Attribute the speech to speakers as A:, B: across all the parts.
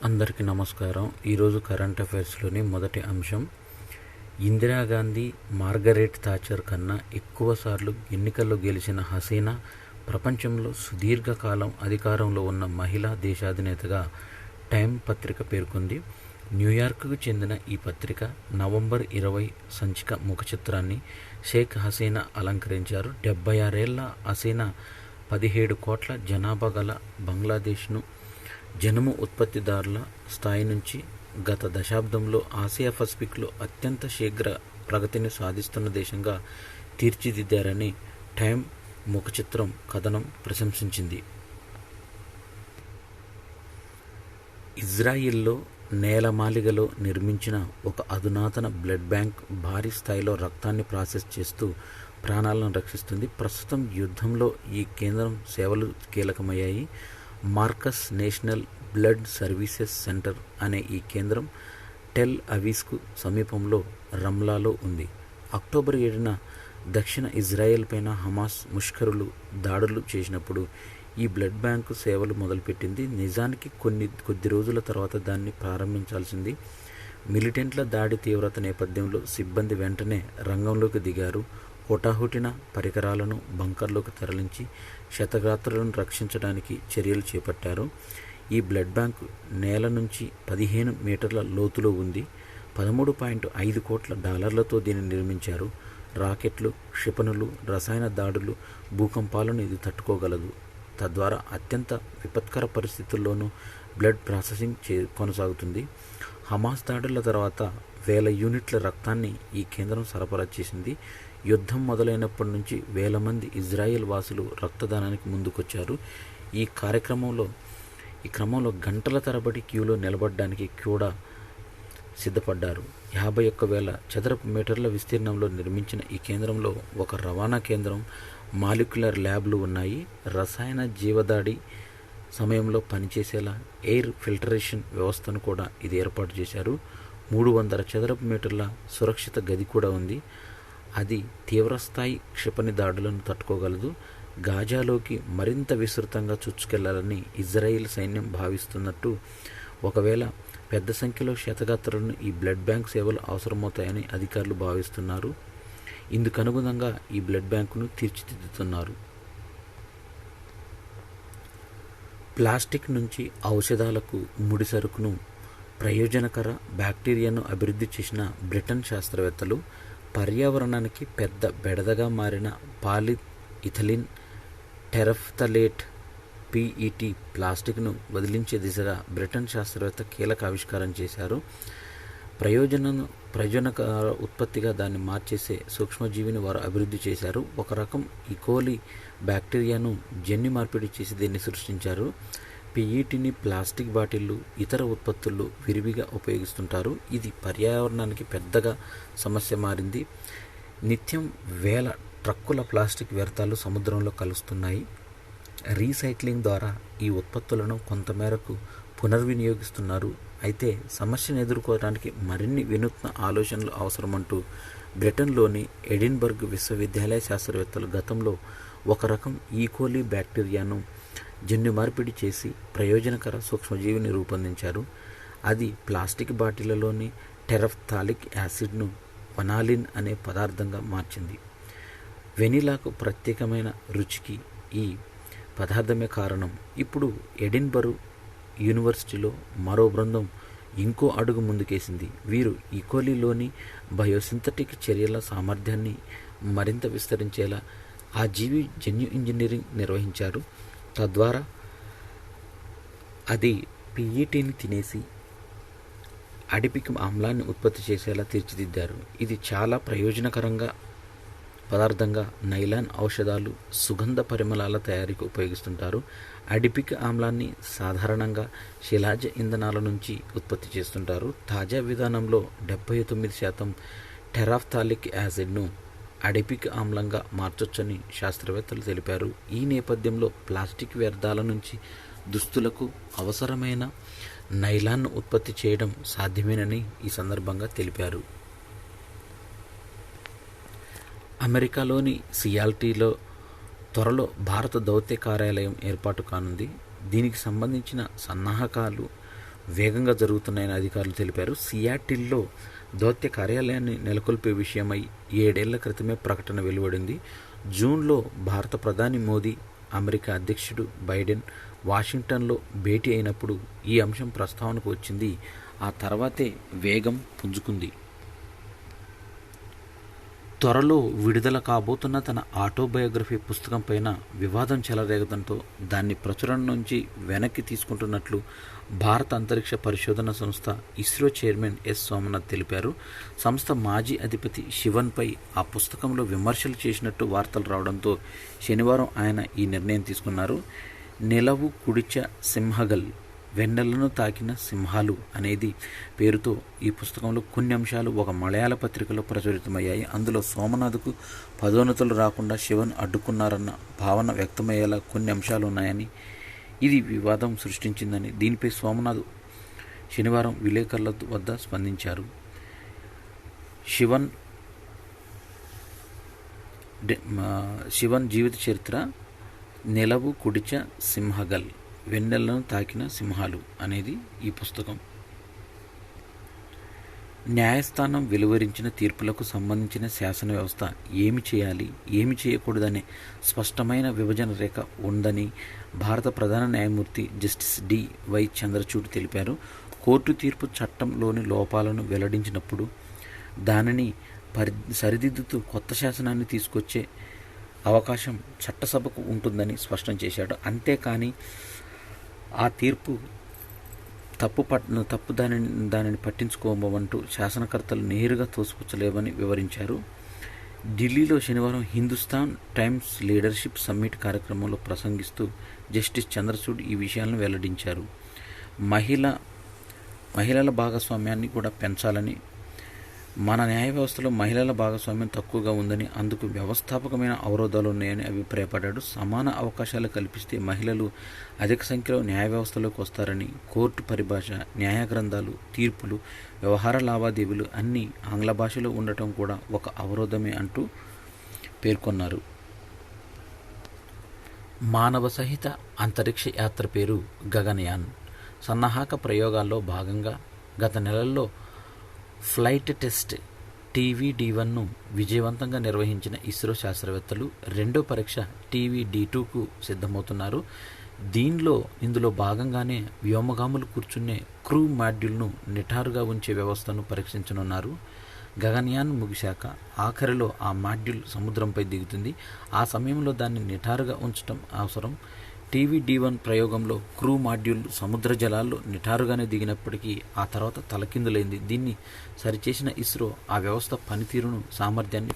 A: అందరికీ నమస్కారం. ఈరోజు కరెంట్ అఫైర్స్లోని మొదటి అంశం, ఇందిరాగాంధీ, మార్గరెట్ థాచర్ కన్నా ఎక్కువసార్లు ఎన్నికల్లో గెలిచిన హసీనా ప్రపంచంలో సుదీర్ఘకాలం అధికారంలో ఉన్న మహిళా దేశాధినేతగా టైమ్ పత్రిక పేర్కొంది. న్యూయార్క్కు చెందిన ఈ పత్రిక నవంబర్ 20 సంచిక ముఖ చిత్రాన్ని షేక్ హసీనా అలంకరించారు. 76 ఏళ్ల హసీనా 17 కోట్ల జనాభా గల బంగ్లాదేశ్ను జనుము ఉత్పత్తిదారుల స్థాయి నుంచి గత దశాబ్దంలో ఆసియా పసిఫిక్లో అత్యంత శీఘ్ర ప్రగతిని సాధిస్తున్న దేశంగా తీర్చిదిద్దారని టైమ్ ముఖ చిత్రం కథనం ప్రశంసించింది. ఇజ్రాయిల్లో నేలమాళిగలో నిర్మించిన ఒక అధునాతన బ్లడ్ బ్యాంక్ భారీ స్థాయిలో రక్తాన్ని ప్రాసెస్ చేస్తూ ప్రాణాలను రక్షిస్తుంది. ప్రస్తుతం యుద్ధంలో ఈ కేంద్రం సేవలు కీలకమయ్యాయి. Marcus national blood services centre అనే ఈ కేంద్రం టెల్ అవీవ్కు సమీపంలో రమ్లాలో ఉంది. అక్టోబర్ 7న దక్షిణ ఇజ్రాయెల్ పైన హమాస్ ముష్కరులు దాడులు చేసినప్పుడు ఈ బ్లడ్ బ్యాంకు సేవలు మొదలుపెట్టింది. నిజానికి కొద్ది రోజుల తర్వాత దాన్ని ప్రారంభించాల్సింది. మిలిటెంట్ల దాడి తీవ్రత నేపథ్యంలో సిబ్బంది వెంటనే రంగంలోకి దిగారు. హుటాహుటిన పరికరాలను బంకర్లోకి తరలించి క్షతగాత్రులను రక్షించడానికి చర్యలు చేపట్టారు. ఈ బ్లడ్ బ్యాంకు నేల నుంచి 15 మీటర్ల లోతులో ఉంది. $13.5 కోట్ల దీనిని నిర్మించారు. రాకెట్లు, క్షిపణులు, రసాయన దాడులు, భూకంపాలను ఇది తట్టుకోగలదు. తద్వారా అత్యంత విపత్కర పరిస్థితుల్లోనూ బ్లడ్ ప్రాసెసింగ్ కొనసాగుతుంది. హమాస్ దాడుల తర్వాత 1000 యూనిట్ల రక్తాన్ని ఈ కేంద్రం సరఫరా చేసింది. యుద్ధం మొదలైనప్పటి నుంచి 1000 మంది ఇజ్రాయెల్ వాసులు రక్తదానానికి ముందుకొచ్చారు. ఈ క్రమంలో గంటల తరబడి క్యూలో నిలబడడానికి కూడా సిద్ధపడ్డారు. 51,000 చదరపు మీటర్ల విస్తీర్ణంలో నిర్మించిన ఈ కేంద్రంలో ఒక రవాణా కేంద్రం, మాలిక్యులర్ ల్యాబ్లు ఉన్నాయి. రసాయన జీవదాడి సమయంలో పనిచేసేలా ఎయిర్ ఫిల్టరేషన్ వ్యవస్థను కూడా ఇది ఏర్పాటు చేశారు. 300 చదరపు మీటర్ల సురక్షిత గది కూడా ఉంది. అది తీవ్రస్థాయి క్షిపణి దాడులను తట్టుకోగలదు. గాజాలోకి మరింత విస్తృతంగా చొచ్చుకెళ్లాలని ఇజ్రాయిల్ సైన్యం భావిస్తున్నట్టు, ఒకవేళ పెద్ద సంఖ్యలో క్షతగాత్రులను ఈ బ్లడ్ బ్యాంక్ సేవలు అవసరమవుతాయని అధికారులు భావిస్తున్నారు. ఇందుకనుగుణంగా ఈ బ్లడ్ బ్యాంకును తీర్చిదిద్దుతున్నారు. ప్లాస్టిక్ నుంచి ఔషధాలకు ముడి సరుకును ప్రయోజనకర బ్యాక్టీరియాను అభివృద్ధి చేసిన బ్రిటన్ శాస్త్రవేత్తలు పర్యావరణానికి పెద్ద బెడదగా మారిన పాలిఇథిలిన్ టెరఫ్థలేట్ PET ప్లాస్టిక్ను వదిలించే దిశగా బ్రిటన్ శాస్త్రవేత్త కీలక ఆవిష్కారం చేశారు. ప్రయోజనకర ఉత్పత్తిగా దాన్ని మార్చేసే సూక్ష్మజీవిని వారు అభివృద్ధి చేశారు. ఒక రకం ఈకోలి బ్యాక్టీరియాను జన్యు మార్పిడి చేసి దీన్ని సృష్టించారు. PETని ప్లాస్టిక్ బాటిళ్లు, ఇతర ఉత్పత్తుల్లో విరివిగా ఉపయోగిస్తుంటారు. ఇది పర్యావరణానికి పెద్దగా సమస్య మారింది. నిత్యం 1000 ట్రక్కుల ప్లాస్టిక్ వ్యర్థాలు సముద్రంలో కలుస్తున్నాయి. రీసైక్లింగ్ ద్వారా ఈ ఉత్పత్తులను కొంతమేరకు పునర్వినియోగిస్తున్నారు. అయితే సమస్యను ఎదుర్కోవడానికి మరిన్ని వినూత్న ఆలోచనలు అవసరమంటూ బ్రిటన్లోని ఎడిన్బర్గ్ విశ్వవిద్యాలయ శాస్త్రవేత్తలు గతంలో ఒక రకం ఈకోలి బ్యాక్టీరియాను జన్యు మార్పిడి చేసి ప్రయోజనకర సూక్ష్మజీవిని రూపొందించారు. అది ప్లాస్టిక్ బాటిళ్లలోని టెరఫ్థాలిక్ యాసిడ్ను వనాలిన్ అనే పదార్థంగా మార్చింది. వెనిలాకు ప్రత్యేకమైన రుచికి ఈ పదార్థమే కారణం. ఇప్పుడు ఎడిన్బర్గ్ యూనివర్సిటీలో మరో బృందం ఇంకో అడుగు ముందుకేసింది. వీరు ఈకోలిలోని బయోసింథటిక్ చర్యల సామర్థ్యాన్ని మరింత విస్తరించేలా ఆ జీవి జన్యు ఇంజనీరింగ్ నిర్వహించారు. తద్వారా అది PETని తినేసి అడిపిక్ ఆమ్లాన్ని ఉత్పత్తి చేసేలా తీర్చిదిద్దారు. ఇది చాలా ప్రయోజనకరంగా పదార్థంగా నైలాన్ ఔషధాలు, సుగంధ పరిమళాల తయారీకి ఉపయోగిస్తుంటారు. అడిపిక్ ఆమ్లాన్ని సాధారణంగా శిలాజ ఇంధనాల నుంచి ఉత్పత్తి చేస్తుంటారు. తాజా విధానంలో 79% టెరాఫ్థాలిక్ యాసిడ్ను అడిపిక్ ఆమ్లంగా మార్చొచ్చని శాస్త్రవేత్తలు తెలిపారు. ఈ నేపథ్యంలో ప్లాస్టిక్ వ్యర్థాల నుంచి దుస్తులకు అవసరమైన నైలాన్ను ఉత్పత్తి చేయడం సాధ్యమేనని ఈ సందర్భంగా తెలిపారు. అమెరికాలోని సియాల్టీలో త్వరలో భారత దౌత్య కార్యాలయం ఏర్పాటు కానుంది. దీనికి సంబంధించిన సన్నాహకాలు వేగంగా జరుగుతున్నాయని అధికారులు తెలిపారు. సియాటిల్లో దౌత్య కార్యాలయాన్ని నెలకొల్పే విషయమై 7 ఏళ్ల క్రితమే ప్రకటన వెలువడింది. జూన్లో భారత ప్రధాని మోదీ, అమెరికా అధ్యక్షుడు బైడెన్ వాషింగ్టన్లో భేటీ అయినప్పుడు ఈ అంశం ప్రస్తావనకు వచ్చింది. ఆ తర్వాతే వేగం పుంజుకుంది. త్వరలో విడుదల కాబోతున్న తన ఆటోబయోగ్రఫీ పుస్తకం పైన వివాదం చెలరేగడంతో దాన్ని ప్రచురణ నుంచి వెనక్కి తీసుకుంటున్నట్లు భారత అంతరిక్ష పరిశోధన సంస్థ ఇస్రో చైర్మన్ ఎస్ సోమనాథ్ తెలిపారు. సంస్థ మాజీ అధిపతి శివన్పై ఆ పుస్తకంలో విమర్శలు చేసినట్టు వార్తలు రావడంతో శనివారం ఆయన ఈ నిర్ణయం తీసుకున్నారు. నిలవు కుడిచ సింహగల్, వెన్నెలను తాకిన సింహాలు అనేది పేరుతో ఈ పుస్తకంలో కొన్ని అంశాలు ఒక మలయాళ పత్రికలో ప్రచురితమయ్యాయి. అందులో సోమనాథ్కు పదోన్నతులు రాకుండా శివన్ అడ్డుకున్నారన్న భావన వ్యక్తమయ్యేలా కొన్ని అంశాలు ఉన్నాయని, ఇది వివాదం సృష్టించిందని, దీనిపై సోమనాథ్ శనివారం విలేకరుల వద్ద స్పందించారు. శివన్ జీవిత చరిత్ర, నిలవు కుడిచ సింహగల్, వెన్నెలను తాకిన సింహాలు అనేది ఈ పుస్తకం. న్యాయస్థానం వెలువరించిన తీర్పులకు సంబంధించిన శాసన వ్యవస్థ ఏమి చేయాలి, ఏమి చేయకూడదనే స్పష్టమైన విభజన రేఖ ఉందని భారత ప్రధాన న్యాయమూర్తి జస్టిస్ డి.వై. చంద్రచూడ్ తెలిపారు. కోర్టు తీర్పు చట్టంలోని లోపాలను వెల్లడించినప్పుడు దానిని సరిదిద్దుతూ కొత్త శాసనాన్ని తీసుకొచ్చే అవకాశం చట్టసభకు ఉంటుందని స్పష్టం చేశాడు. అంతేకాని ఆ తీర్పు తప్పు దానిని పట్టించుకోమంటూ శాసనకర్తలు నేరుగా తోసిపుచ్చలేవని వివరించారు. ఢిల్లీలో శనివారం హిందుస్థాన్ టైమ్స్ లీడర్షిప్ సమ్మిట్ కార్యక్రమంలో ప్రసంగిస్తూ జస్టిస్ చంద్రచూడ్ ఈ విషయాలను వెల్లడించారు. మహిళల భాగస్వామ్యాన్ని కూడా పెంచాలని, మన న్యాయ వ్యవస్థలో మహిళల భాగస్వామ్యం తక్కువగా ఉందని, అందుకు వ్యవస్థాపకమైన అవరోధాలు ఉన్నాయని అభిప్రాయపడ్డాడు. సమాన అవకాశాలు కల్పిస్తే మహిళలు అధిక సంఖ్యలో న్యాయ వ్యవస్థలోకి వస్తారని, కోర్టు పరిభాష, న్యాయ గ్రంథాలు, తీర్పులు, వ్యవహార లావాదేవీలు అన్నీ ఆంగ్ల భాషలో ఉండటం కూడా ఒక అవరోధమే అంటూ పేర్కొన్నారు. మానవ సహిత అంతరిక్ష యాత్ర పేరు గగన్యాన్. సన్నాహక ప్రయోగాల్లో భాగంగా గత నెలల్లో ఫ్లైట్ టెస్ట్ TVD-1ను విజయవంతంగా నిర్వహించిన ఇస్రో శాస్త్రవేత్తలు రెండో పరీక్ష TVD-2కు సిద్ధమవుతున్నారు. ఇందులో భాగంగానే వ్యోమగాములు కూర్చునే క్రూ మాడ్యూల్ను నిటారుగా ఉంచే వ్యవస్థను పరీక్షించనున్నారు. గగన్యాన్ ముగిశాక ఆఖరిలో ఆ మాడ్యూల్ సముద్రంపై దిగుతుంది. ఆ సమయంలో దాన్ని నిటారుగా ఉంచడం అవసరం. TVD-1 ప్రయోగంలో క్రూ మాడ్యూల్ సముద్ర జలాల్లో నిటారుగానే దిగినప్పటికీ ఆ తర్వాత తలకిందులైంది. దీన్ని సరిచేసిన ఇస్రో ఆ వ్యవస్థ పనితీరును, సామర్థ్యాన్ని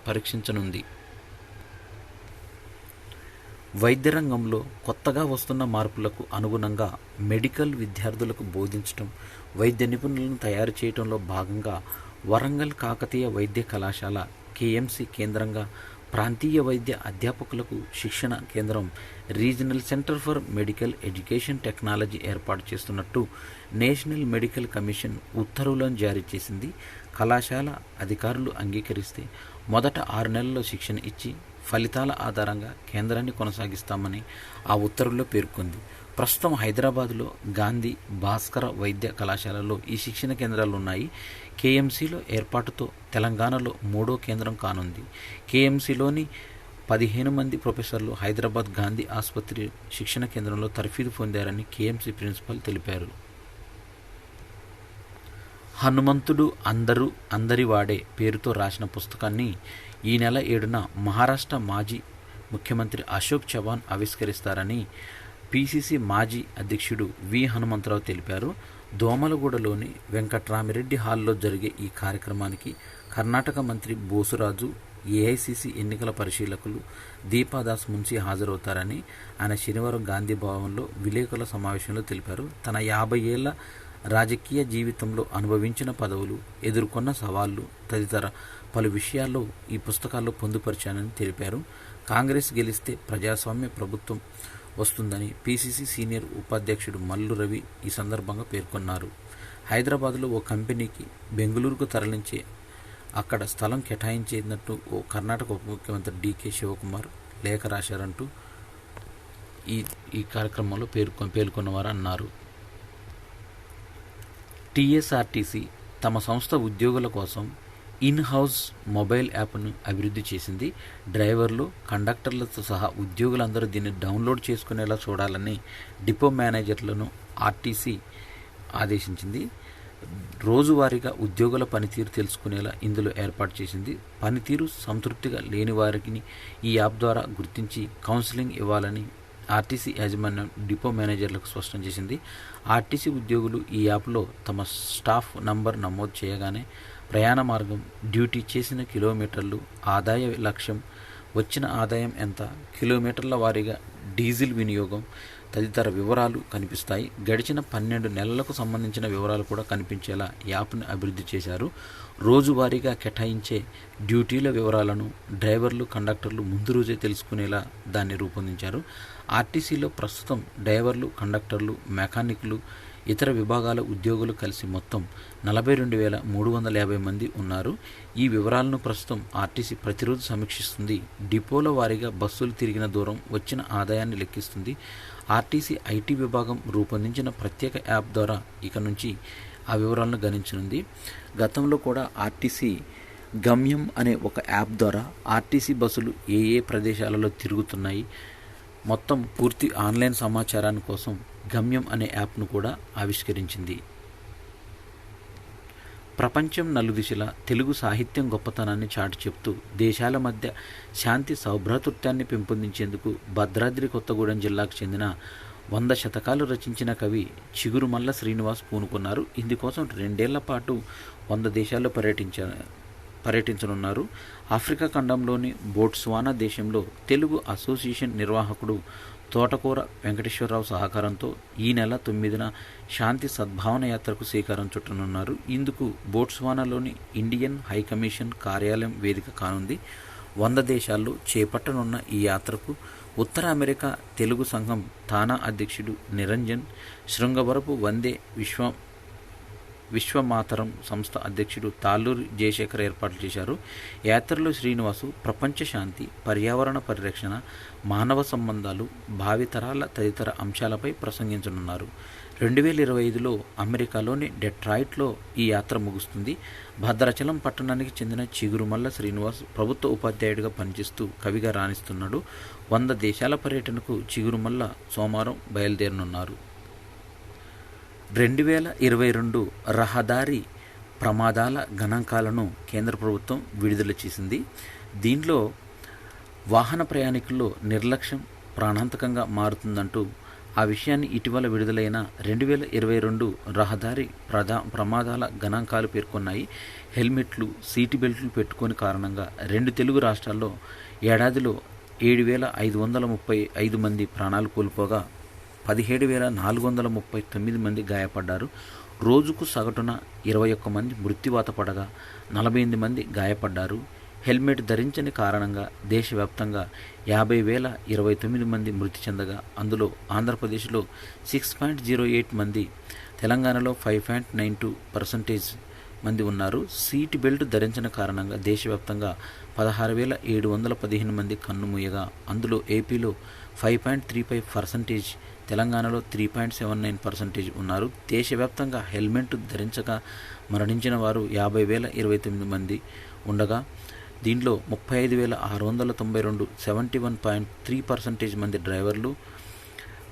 A: పరీక్షించనుంది. వైద్య రంగంలో కొత్తగా వస్తున్న మార్పులకు అనుగుణంగా మెడికల్ విద్యార్థులకు బోధించడం, వైద్య నిపుణులను తయారు చేయడంలో భాగంగా వరంగల్ కాకతీయ వైద్య కళాశాల KMC కేంద్రంగా ప్రాంతీయ వైద్య అధ్యాపకులకు శిక్షణ కేంద్రం regional centre for medical education technology ఏర్పాటు చేస్తున్నట్టు నేషనల్ మెడికల్ కమిషన్ ఉత్తర్వులను జారీ చేసింది. కళాశాల అధికారులు అంగీకరిస్తే మొదట 6 నెలల్లో శిక్షణ ఇచ్చి ఫలితాల ఆధారంగా కేంద్రాన్ని కొనసాగిస్తామని ఆ ఉత్తర్వుల్లో పేర్కొంది. ప్రస్తుతం హైదరాబాద్లో గాంధీ భాస్కర వైద్య కళాశాలలో ఈ శిక్షణ కేంద్రాలు ఉన్నాయి. KMCలో ఏర్పాటుతో తెలంగాణలో 3వ కేంద్రం కానుంది. KMCలోని 15 మంది ప్రొఫెసర్లు హైదరాబాద్ గాంధీ ఆసుపత్రి శిక్షణ కేంద్రంలో తర్ఫీదు పొందారని KMC ప్రిన్సిపల్ తెలిపారు. హనుమంతుడు అందరివాడే పేరుతో రాసిన పుస్తకాన్ని ఈ నెల 7న మహారాష్ట్ర మాజీ ముఖ్యమంత్రి అశోక్ చవాన్ ఆవిష్కరిస్తారని PCC మాజీ అధ్యక్షుడు వి హనుమంతరావు తెలిపారు. దోమలగూడలోని వెంకట్రామిరెడ్డి హాల్లో జరిగే ఈ కార్యక్రమానికి కర్ణాటక మంత్రి బోసురాజు, AICC ఎన్నికల పరిశీలకులు దీపాదాస్ మున్సి హాజరవుతారని ఆయన శనివారం గాంధీ భవన్లో విలేకరుల సమావేశంలో తెలిపారు. తన 50 ఏళ్ల రాజకీయ జీవితంలో అనుభవించిన పదవులు, ఎదుర్కొన్న సవాళ్లు తదితర పలు విషయాల్లో ఈ పుస్తకాల్లో పొందుపరిచానని తెలిపారు. కాంగ్రెస్ గెలిస్తే ప్రజాస్వామ్య ప్రభుత్వం వస్తుందని PCC సీనియర్ ఉపాధ్యక్షుడు మల్లు రవి ఈ సందర్భంగా పేర్కొన్నారు. హైదరాబాద్లో ఓ కంపెనీకి బెంగళూరుకు తరలించే అక్కడ స్థలం కేటాయించేందుకు ఓ కర్ణాటక ఉప ముఖ్యమంత్రి DK శివకుమార్ లేఖ రాశారంటూ ఈ కార్యక్రమంలో పేర్కొన్నవారు అన్నారు. టీఎస్ఆర్టీసీ తమ సంస్థ ఉద్యోగుల కోసం ఇన్-హౌస్ మొబైల్ యాప్ను అభివృద్ధి చేసింది. డ్రైవర్లు, కండక్టర్లతో సహా ఉద్యోగులందరూ దీన్ని డౌన్లోడ్ చేసుకునేలా చూడాలని డిపో మేనేజర్లను ఆర్టీసీ ఆదేశించింది. రోజువారీగా ఉద్యోగుల పనితీరు తెలుసుకునేలా ఇందులో ఏర్పాటు చేసింది. పనితీరు సంతృప్తిగా లేని వారికి ఈ యాప్ ద్వారా గుర్తించి కౌన్సిలింగ్ ఇవ్వాలని ఆర్టీసీ యాజమాన్యం డిపో మేనేజర్లకు స్పష్టం చేసింది. ఆర్టీసీ ఉద్యోగులు ఈ యాప్లో తమ స్టాఫ్ నంబర్ నమోదు చేయగానే ప్రయాణ మార్గం, డ్యూటీ చేసిన కిలోమీటర్లు, ఆదాయ లక్ష్యం, వచ్చిన ఆదాయం ఎంత, కిలోమీటర్ల వారీగా డీజిల్ వినియోగం తదితర వివరాలు కనిపిస్తాయి. గడిచిన 12 నెలలకు సంబంధించిన వివరాలు కూడా కనిపించేలా యాప్ను అభివృద్ధి చేశారు. రోజువారీగా కేటాయించే డ్యూటీల వివరాలను డ్రైవర్లు, కండక్టర్లు ముందు రోజే తెలుసుకునేలా దాన్ని రూపొందించారు. ఆర్టీసీలో ప్రస్తుతం డ్రైవర్లు, కండక్టర్లు, మెకానిక్లు, ఇతర విభాగాల ఉద్యోగులు కలిసి మొత్తం 42,350 మంది ఉన్నారు. ఈ వివరాలను ప్రస్తుతం ఆర్టీసీ ప్రతిరోజు సమీక్షిస్తుంది. డిపోల వారీగా బస్సులు తిరిగిన దూరం, వచ్చిన ఆదాయాన్ని లెక్కిస్తుంది. ఆర్టీసీ ఐటీ విభాగం రూపొందించిన ప్రత్యేక యాప్ ద్వారా ఇక నుంచి ఆ వివరాలను గణించనుంది. గతంలో కూడా ఆర్టీసీ గమ్యం అనే ఒక యాప్ ద్వారా ఆర్టీసీ బస్సులు ఏ ఏ ప్రదేశాలలో తిరుగుతున్నాయి మొత్తం పూర్తి ఆన్లైన్ సమాచారాన్ని కోసం గమ్యం అనే యాప్ను కూడా ఆవిష్కరించింది. ప్రపంచం నలుదిశలా తెలుగు సాహిత్యం గొప్పతనాన్ని చాటి చెప్తూ దేశాల మధ్య శాంతి సౌభ్రాతృత్వాన్ని పెంపొందించేందుకు భద్రాద్రి కొత్తగూడెం జిల్లాకు చెందిన 100 శతకాలు రచించిన కవి చిగురుమల్ల శ్రీనివాస్ పూనుకున్నారు. ఇందుకోసం 2 ఏళ్ల పాటు 100 దేశాల్లో పర్యటించనున్నారు. ఆఫ్రికా ఖండంలోని బోట్స్వానా దేశంలో తెలుగు అసోసియేషన్ నిర్వాహకుడు తోటకూర వెంకటేశ్వరరావు సహకారంతో ఈ నెల 9న శాంతి సద్భావన యాత్రకు శ్రీకారం చుట్టనున్నారు. ఇందుకు బోట్స్వానాలోని ఇండియన్ హైకమిషన్ కార్యాలయం వేదిక కానుంది. 100 దేశాల్లో చేపట్టనున్న ఈ యాత్రకు ఉత్తర అమెరికా తెలుగు సంఘం తానా అధ్యక్షుడు నిరంజన్, శృంగవరపు వందే విశ్వమాతరం సంస్థ అధ్యక్షుడు తాళ్ళూరి జయశేఖర్ ఏర్పాట్లు చేశారు. యాత్రలో శ్రీనివాసు ప్రపంచ శాంతి, పర్యావరణ పరిరక్షణ, మానవ సంబంధాలు, భావితరాల తదితర అంశాలపై ప్రసంగించనున్నారు. 2025లో అమెరికాలోని డెట్రాయిట్లో ఈ యాత్ర ముగుస్తుంది. భద్రాచలం పట్టణానికి చెందిన చిగురుమల్ల శ్రీనివాస్ ప్రభుత్వ ఉపాధ్యాయుడిగా పనిచేస్తూ కవిగా రాణిస్తున్నాడు. 100 దేశాల పర్యటనకు చిగురుమల్ల సోమవారం బయలుదేరనున్నారు. 2022 రహదారి ప్రమాదాల గణాంకాలను కేంద్ర ప్రభుత్వం విడుదల చేసింది. దీనిలో వాహన ప్రయాణికుల్లో నిర్లక్ష్యం ప్రాణాంతకంగా మారుతుందంటూ ఆ విషయాన్ని ఇటీవల విడుదలైన 2022 రహదారి ప్రమాదాల గణాంకాలు పేర్కొన్నాయి. హెల్మెట్లు, సీటు బెల్ట్లు పెట్టుకోని కారణంగా 2 తెలుగు రాష్ట్రాల్లో ఏడాదిలో 7,535 మంది ప్రాణాలు కోల్పోగా 17,439 మంది గాయపడ్డారు. రోజుకు సగటున 21 మంది మృత్యువాత పడగా 48 మంది గాయపడ్డారు. హెల్మెట్ ధరించని కారణంగా దేశవ్యాప్తంగా 50,029 మంది మృతి చెందగా అందులో ఆంధ్రప్రదేశ్లో 6.08 మంది, తెలంగాణలో 5.92% మంది ఉన్నారు. సీట్ బెల్ట్ ధరించిన కారణంగా దేశవ్యాప్తంగా 16,715 మంది కన్నుమూయగా అందులో ఏపీలో 5.35%, తెలంగాణలో 3.79% ఉన్నారు. దేశవ్యాప్తంగా హెల్మెట్ ధరించక మరణించిన వారు 50,029 మంది ఉండగా దీంట్లో 35,692 71.3% మంది డ్రైవర్లు,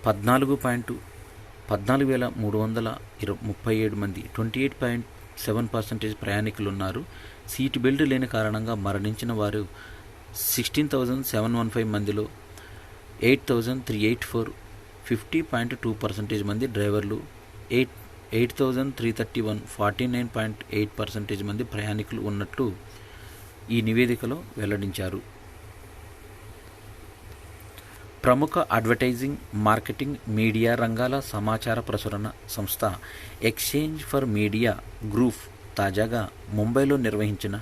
A: 14,337 మంది 28.7% ప్రయాణికులు ఉన్నారు. సీటు బెల్ట్ లేని కారణంగా మరణించిన వారు 16,715 మందిలో 8,384 50.2% మంది డ్రైవర్లు, 8,331 49.8% మంది ప్రయాణికులు ఉన్నట్లు ఈ నివేదికలో వెల్లడించారు. ప్రముఖ అడ్వర్టైజింగ్, మార్కెటింగ్, మీడియా రంగాల సమాచార ప్రచురణ సంస్థ ఎక్స్చేంజ్ ఫర్ మీడియా గ్రూప్ తాజాగా ముంబైలో నిర్వహించిన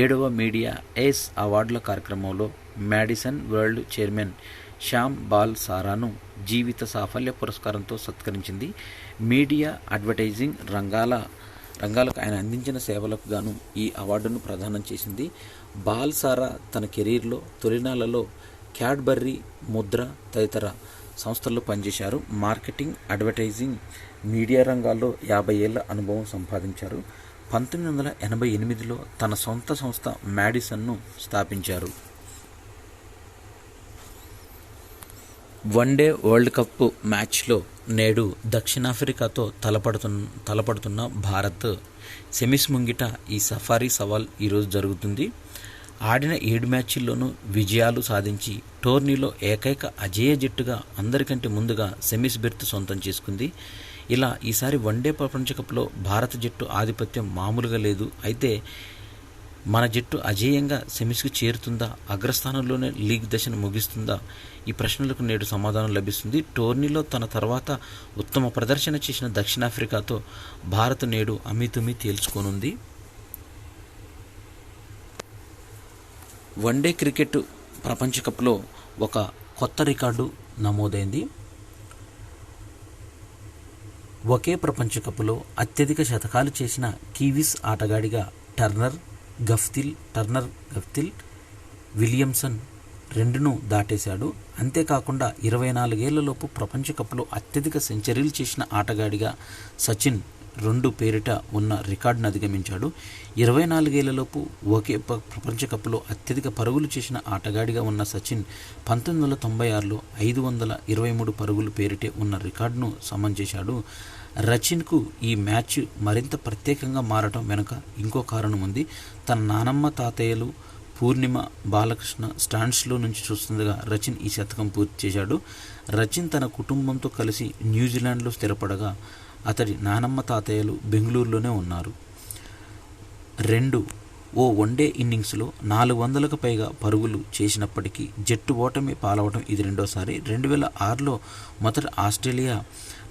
A: 7వ మీడియా ఏస్ అవార్డుల కార్యక్రమంలో మ్యాడిసన్ వరల్డ్ చైర్మన్ శ్యామ్ బాల్ సారాను జీవిత సాఫల్య పురస్కారంతో సత్కరించింది. మీడియా, అడ్వర్టైజింగ్ రంగాలకు ఆయన అందించిన సేవలకు గాను ఈ అవార్డును ప్రదానం చేసింది. బాల్ సారా తన కెరీర్లో తొలినాళ్లలో క్యాడ్బర్రీ, ముద్ర తదితర సంస్థల్లో పనిచేశారు. మార్కెటింగ్, అడ్వర్టైజింగ్, మీడియా రంగాల్లో 50 ఏళ్ల అనుభవం సంపాదించారు. 1988లో తన సొంత సంస్థ మ్యాడిసన్ను స్థాపించారు. వన్డే వరల్డ్ కప్ మ్యాచ్లో నేడు దక్షిణాఫ్రికాతో తలపడుతున్న భారత్ సెమీస్ ముంగిట ఈ సఫారీ సవాల్ ఈరోజు జరుగుతుంది. ఆడిన 7 మ్యాచ్ల్లోనూ విజయాలు సాధించి టోర్నీలో ఏకైక అజేయ జట్టుగా అందరికంటే ముందుగా సెమీస్ బెర్త్ సొంతం చేసుకుంది. ఇలా ఈసారి వన్డే ప్రపంచ కప్లో భారత జట్టు ఆధిపత్యం మామూలుగా లేదు. అయితే మన జట్టు అజేయంగా సెమీస్కు చేరుతుందా, అగ్రస్థానంలోనే లీగ్ దశను ముగిస్తుందా? ఈ ప్రశ్నలకు నేడు సమాధానం లభిస్తుంది. టోర్నీలో తన తర్వాత ఉత్తమ ప్రదర్శన చేసిన దక్షిణాఫ్రికాతో భారత్ నేడు అమీతుమీ తేల్చుకోనుంది. వన్డే క్రికెట్ ప్రపంచ కప్లో ఒక కొత్త రికార్డు నమోదైంది. ఒకే ప్రపంచ కప్లో అత్యధిక శతకాలు చేసిన కివీస్ ఆటగాడిగా టర్నర్ గప్టిల్ విలియమ్సన్ 2ను దాటేశాడు. అంతేకాకుండా 24 ఏళ్లలోపు ప్రపంచ కప్లో అత్యధిక సెంచరీలు చేసిన ఆటగాడిగా సచిన్ 2 పేరిట ఉన్న రికార్డును అధిగమించాడు. 24 ఏళ్లలోపు ఒకే ప్రపంచ కప్లో అత్యధిక పరుగులు చేసిన ఆటగాడిగా ఉన్న సచిన్ 1996లో 523 పరుగులు పేరిటే ఉన్న రికార్డును సమం చేశాడు. రచిన్కు ఈ మ్యాచ్ మరింత ప్రత్యేకంగా మారటం వెనుక ఇంకో కారణం ఉంది. తన నానమ్మ తాతయ్యలు పూర్ణిమ, బాలకృష్ణ స్టాండ్స్లో నుంచి చూస్తుండగా రచిన్ ఈ శతకం పూర్తి చేశాడు. రచిన్ తన కుటుంబంతో కలిసి న్యూజిలాండ్లో స్థిరపడగా అతడి నానమ్మ తాతయ్యలు బెంగళూరులోనే ఉన్నారు. ఓ వన్డే ఇన్నింగ్స్లో 400కు పైగా పరుగులు చేసినప్పటికీ జట్టు ఓటమి పాలవటం ఇది రెండోసారి. 2006లో మొదట ఆస్ట్రేలియా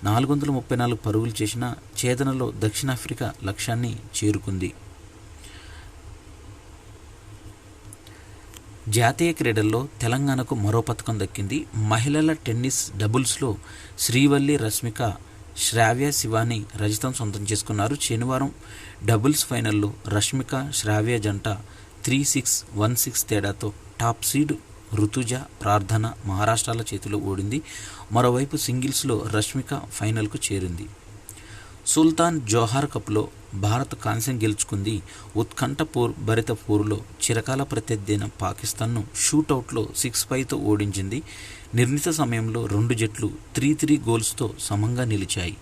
A: 434 పరుగులు చేసిన ఛేదనలో దక్షిణాఫ్రికా లక్ష్యాన్ని చేరుకుంది. జాతీయ క్రీడల్లో తెలంగాణకు మరో పథకం దక్కింది. మహిళల టెన్నిస్ డబుల్స్లో శ్రీవల్లి రష్మిక, శ్రావ్య శివాని రజతం సొంతం చేసుకున్నారు. శనివారం డబుల్స్ ఫైనల్లో రష్మిక శ్రావ్య జంట 3-6, 1-6 తేడాతో టాప్ సీడ్ రుతుజ, ప్రార్థన మహారాష్ట్రాల చేతిలో ఓడింది. మరోవైపు సింగిల్స్లో రష్మిక ఫైనల్కు చేరింది. సుల్తాన్ జోహార్ కప్లో భారత్ కాంస్యం గెలుచుకుంది. ఉత్కంఠ భరిత పోరులో చిరకాల ప్రత్యర్థి అయిన పాకిస్తాన్ను షూటౌట్లో 6-5తో ఓడించింది. నిర్ణీత సమయంలో 2 జట్లు 3-3 గోల్స్తో సమంగా నిలిచాయి.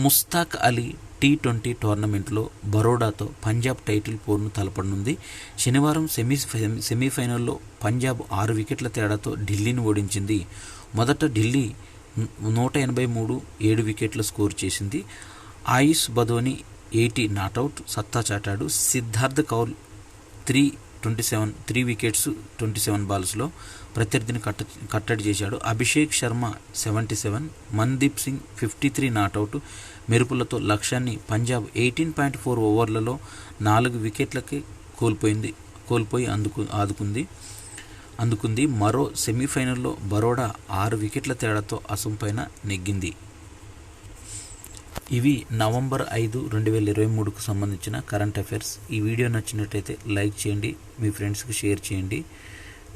A: ముస్తాక్ అలీ T20 టోర్నమెంట్లో బరోడాతో పంజాబ్ టైటిల్ పోరును తలపడనుంది. శనివారం సెమీఫైనల్లో పంజాబ్ 6 వికెట్ల తేడాతో ఢిల్లీని ఓడించింది. మొదట ఢిల్లీ 183 7 వికెట్ల స్కోర్ చేసింది. ఆయుష్ బదోని 80 నాటౌట్ సత్తా చాటాడు. సిద్ధార్థ్ కౌల్ 3 వికెట్స్ 27 బాల్స్లో ప్రత్యర్థిని కట్టడి చేశాడు. అభిషేక్ శర్మ 77, మన్దీప్ సింగ్ 53 నాటౌట్ మెరుపులతో లక్ష్యాన్ని పంజాబ్ 18.4 ఓవర్లలో 4 వికెట్లకి కోల్పోయి అందుకుంది. మరో సెమీఫైనల్లో బరోడా 6 వికెట్ల తేడాతో అసోం పైన నెగ్గింది. ఇవి నవంబర్ 5, 2023కు సంబంధించిన కరెంట్ అఫైర్స్. ఈ వీడియో నచ్చినట్టయితే లైక్ చేయండి, మీ ఫ్రెండ్స్కి షేర్ చేయండి.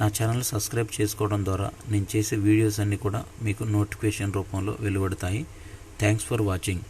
A: నా ఛానల్ సబ్స్క్రైబ్ చేసుకోవడం ద్వారా నేను చేసే వీడియోస్ అన్నీ కూడా మీకు నోటిఫికేషన్ రూపంలో వెలువడతాయి. Thanks for watching.